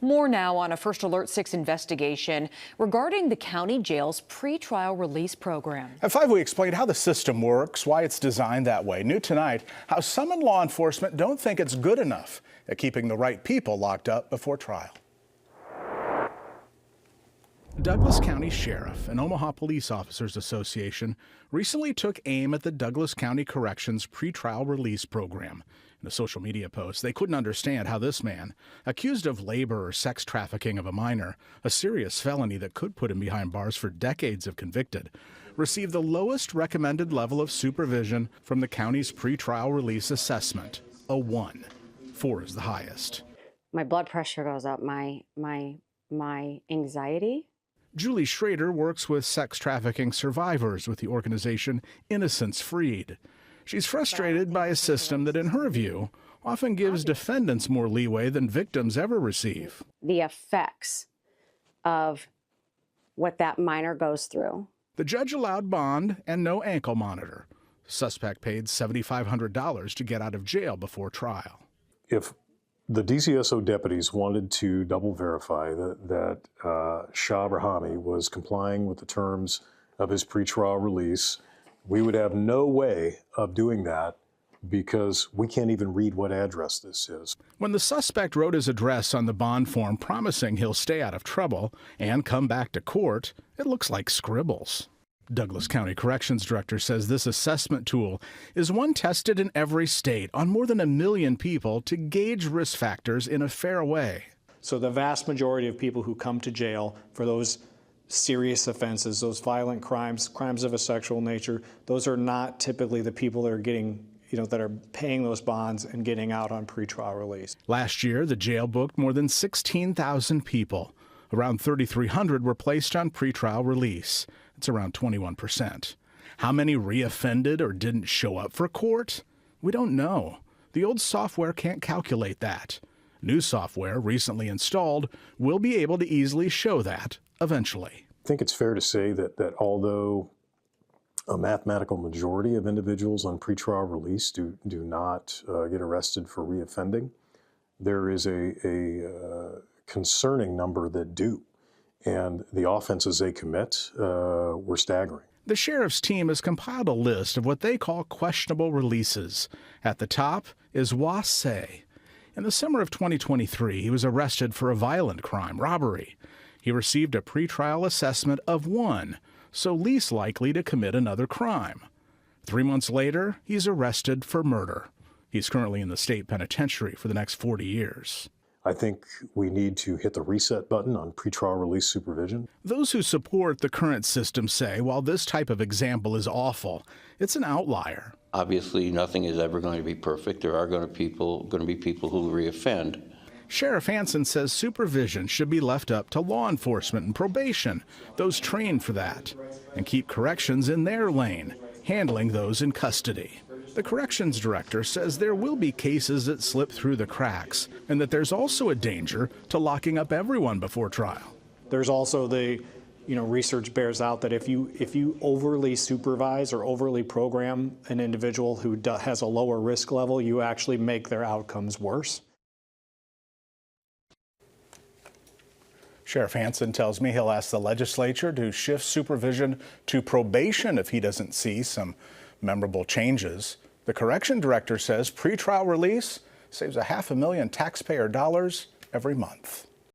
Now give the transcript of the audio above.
More now on a First Alert 6 investigation regarding the county jail's pretrial release program. At 5, we explained how the system works, why it's designed that way. New tonight, how some in law enforcement don't think it's good enough at keeping the right people locked up before trial. Douglas County Sheriff and Omaha Police Officers Association recently took aim at the Douglas County Corrections pretrial release program. In a social media post, they couldn't understand how this man, accused of labor or sex trafficking of a minor, a serious felony that could put him behind bars for decades if convicted, received the lowest recommended level of supervision from the county's pretrial release assessment, a 1. 4 is the highest. My blood pressure goes up, my anxiety. Julie Schrader works with sex trafficking survivors with the organization Innocence Freed. She's frustrated by a system that, in her view, often gives defendants more leeway than victims ever receive. The effects of what that minor goes through. The judge allowed bond and no ankle monitor. The suspect paid $7,500 to get out of jail before trial. If the DCSO deputies wanted to double verify that Shah Rahami was complying with the terms of his pretrial release, we would have no way of doing that because we can't even read what address this is. When the suspect wrote his address on the bond form promising he'll stay out of trouble and come back to court, it looks like scribbles. Douglas County Corrections Director says this assessment tool is one tested in every state on more than 1 million people to gauge risk factors in a fair way. So the vast majority of people who come to jail for those serious offenses, those violent crimes, crimes of a sexual nature, those are not typically the people that are getting, that are paying those bonds and getting out on pretrial release. Last year, the jail booked more than 16,000 people. Around 3,300 were placed on pretrial release. It's around 21%. How many reoffended or didn't show up for court? We don't know. The old software can't calculate that. New software, recently installed, will be able to easily show that eventually. I think it's fair to say that although a mathematical majority of individuals on pretrial release do not get arrested for reoffending, there is a concerning number that do. And the offenses they commit were staggering. The sheriff's team has compiled a list of what they call questionable releases. At the top is Wassay. In the summer of 2023, he was arrested for a violent crime, robbery. He received a pretrial assessment of 1, so least likely to commit another crime. 3 months later, he's arrested for murder. He's currently in the state penitentiary for the next 40 years. I think we need to hit the reset button on pretrial release supervision. Those who support the current system say while this type of example is awful, it's an outlier. Obviously, nothing is ever going to be perfect. There are going to be people who reoffend. Sheriff Hansen says supervision should be left up to law enforcement and probation, those trained for that, and keep corrections in their lane, handling those in custody. The corrections director says there will be cases that slip through the cracks and that there's also a danger to locking up everyone before trial. There's also the, research bears out that if you overly supervise or overly program an individual who has a lower risk level, you actually make their outcomes worse. Sheriff Hansen tells me he'll ask the legislature to shift supervision to probation if he doesn't see some memorable changes. The correction director says pretrial release saves $500,000 taxpayer dollars every month.